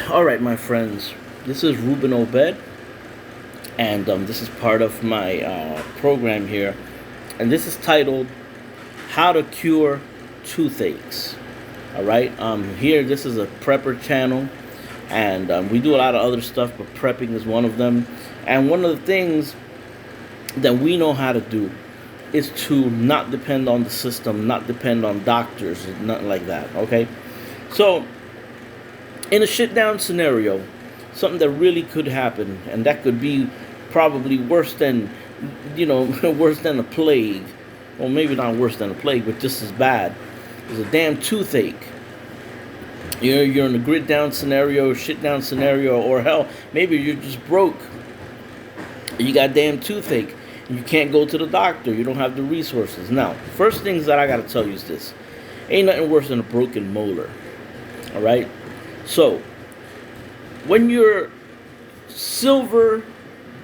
All right, my friends, this is Ruben Obed, and this is part of my program here, and this is titled "How to Cure Toothaches." All right, here this is a prepper channel, and we do a lot of other stuff, but prepping is one of them. And one of the things that we know how to do is to not depend on the system, not depend on doctors, nothing like that. Okay, so in a shit down scenario, something that really could happen, and that could be probably worse than, worse than a plague, or maybe not worse than a plague, but just as bad, is a damn toothache. You're in a grit down scenario, shit down scenario, or hell, maybe you're just broke. You got damn toothache, and you can't go to the doctor. You don't have the resources. Now, first things that I gotta tell you is this: ain't nothing worse than a broken molar. All right. So, when your silver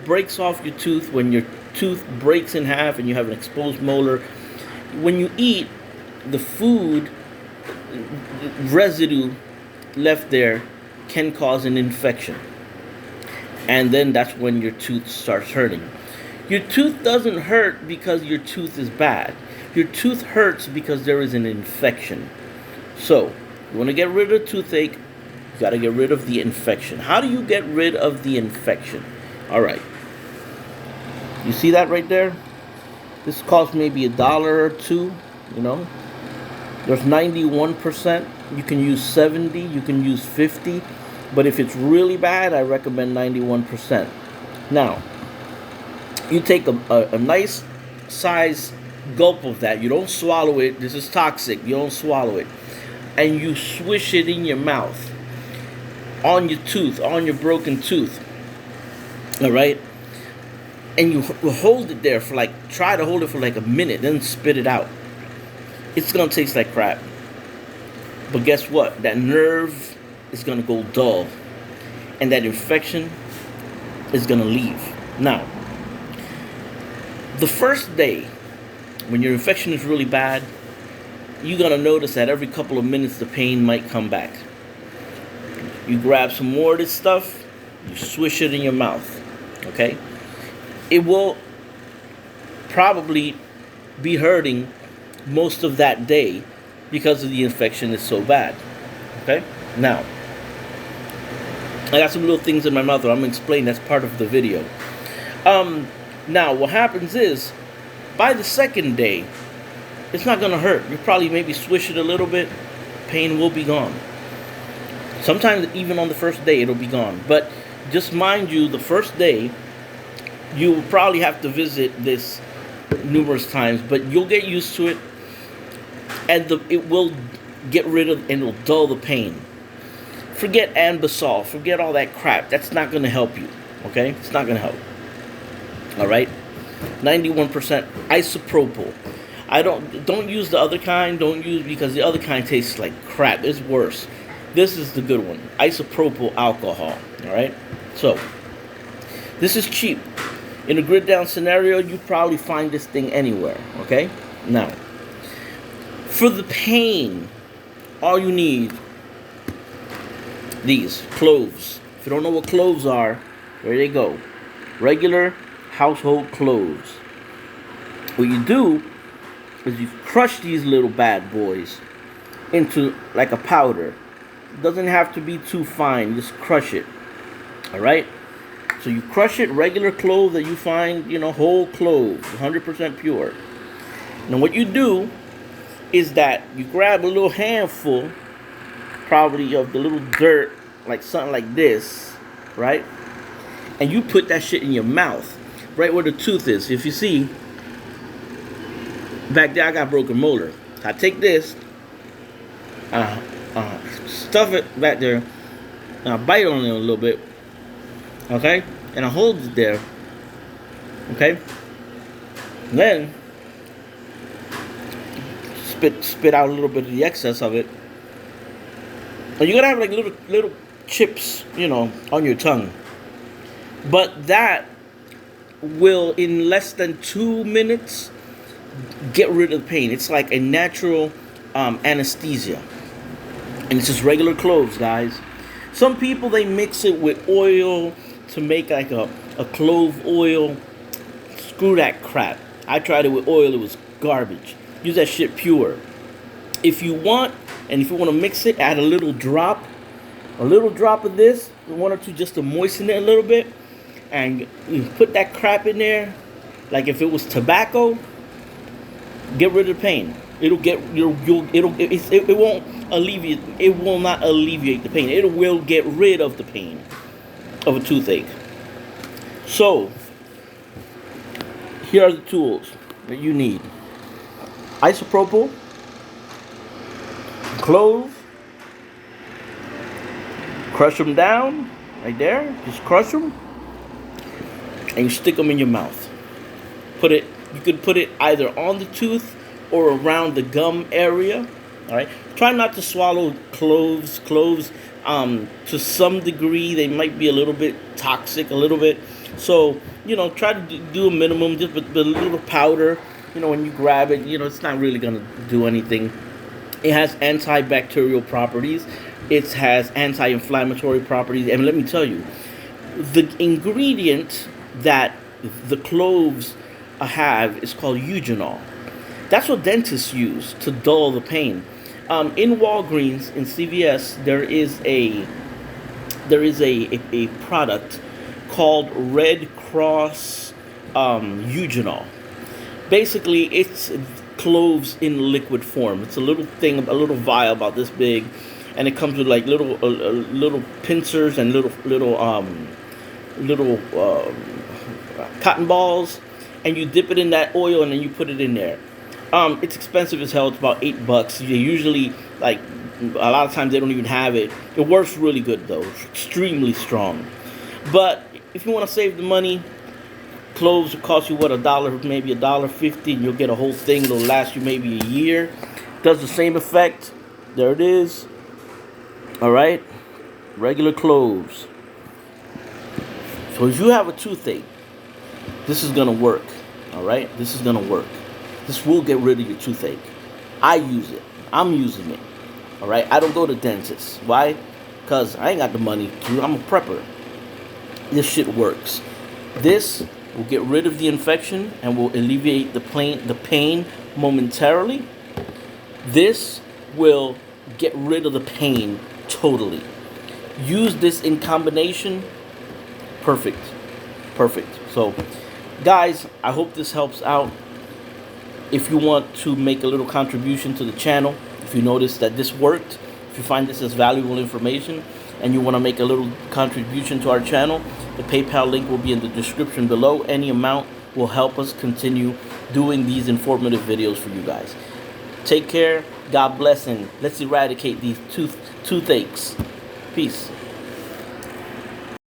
breaks off your tooth, when your tooth breaks in half and you have an exposed molar, when you eat, the food residue left there can cause an infection. And then that's when your tooth starts hurting. Your tooth doesn't hurt because your tooth is bad. Your tooth hurts because there is an infection. So, you want to get rid of toothache, you got to get rid of the infection. How do you get rid of the infection? All right. You see that right there? This costs maybe $1 or $2, There's 91%. You can use 70, you can use 50. But if it's really bad, I recommend 91%. Now, you take a nice size gulp of that. You don't swallow it. This is toxic. You don't swallow it. And you swish it in your mouth, on your tooth, on your broken tooth. All right? And you hold it there for try to hold it for a minute, then spit it out. It's going to taste like crap. But guess what? That nerve is going to go dull. And that infection is going to leave. Now, the first day, when your infection is really bad, you're going to notice that every couple of minutes the pain might come back. You grab some more of this stuff, you swish it in your mouth, okay? It will probably be hurting most of that day because of the infection is so bad, okay? Now, I got some little things in my mouth that I'm going to explain. That's part of the video. Now, what happens is, by the second day, it's not going to hurt. You probably maybe swish it a little bit. Pain will be gone. Sometimes even on the first day, it'll be gone. But just mind you, the first day, you will probably have to visit this numerous times. But you'll get used to it. And it will get rid of and will dull the pain. Forget Anbesol. Forget all that crap. That's not going to help you. Okay? It's not going to help. All right? 91% isopropyl. Don't use the other kind. Don't use, because the other kind tastes like crap. It's worse. This is the good one. Isopropyl alcohol. All right? So, this is cheap. In a grit down scenario, you probably find this thing anywhere. Okay? Now, for the pain, all you need, these cloves. If you don't know what cloves are, there they go. Regular household cloves. What you do is you crush these little bad boys into like a powder. It doesn't have to be too fine. Just crush it. Alright? So you crush it, regular clove that you find, whole cloves, 100% pure. Now what you do is that you grab a little handful, probably of the little dirt, like something like this, right? And you put that shit in your mouth, right where the tooth is. If you see, back there I got broken molar. I take this, stuff it back there, and I bite on it a little bit, okay? And I hold it there, okay? And then spit out a little bit of the excess of it. And you're gonna have little chips, on your tongue. But that will, in less than 2 minutes, get rid of the pain. It's like a natural anesthesia. And it's just regular cloves, guys. Some people, they mix it with oil to make like a clove oil. Screw that crap. I tried it with oil, it was garbage. Use that shit pure. If you want, and if you want to mix it, add a little drop of this, one or two, just to moisten it a little bit, and you put that crap in there. Like if it was tobacco, get rid of the pain. It won't alleviate. It will not alleviate the pain. It will get rid of the pain of a toothache. So here are the tools that you need: isopropyl, cloves. Crush them down right there. Just crush them, and you stick them in your mouth. You could put it either on the tooth or around the gum area. All right. Try not to swallow cloves. To some degree, they might be a little bit toxic, a little bit. So try to do a minimum, just with a little powder. When you grab it, it's not really gonna do anything. It has antibacterial properties. It has anti-inflammatory properties. And let me tell you, the ingredient that the cloves have is called eugenol. That's what dentists use to dull the pain. In Walgreens, in CVS, there is a product called Red Cross eugenol. Basically, it's cloves in liquid form. It's a little vial about this big, and it comes with like little pincers and little cotton balls, and you dip it in that oil and then you put it in there. It's expensive as hell. It's about $8. You usually, like, a lot of times they don't even have it. It works really good though. It's extremely strong. But if you want to save the money, cloves will cost you $1, maybe $1.50, and you'll get a whole thing. It'll last you maybe a year. Does the same effect. There it is. All right, regular cloves. So if you have a toothache, this is gonna work. All right, this is gonna work. This will get rid of your toothache. I use it. I'm using it. All right, I don't go to dentists. Why? Because I ain't got the money to. I'm a prepper. This shit works. This will get rid of the infection and will alleviate the pain momentarily. This will get rid of the pain totally. Use this in combination. Perfect. So, guys, I hope this helps out. If you want to make a little contribution to the channel, if you notice that this worked, if you find this as valuable information, and you want to make a little contribution to our channel, the PayPal link will be in the description below. Any amount will help us continue doing these informative videos for you guys. Take care. God bless, and let's eradicate these toothaches. Peace.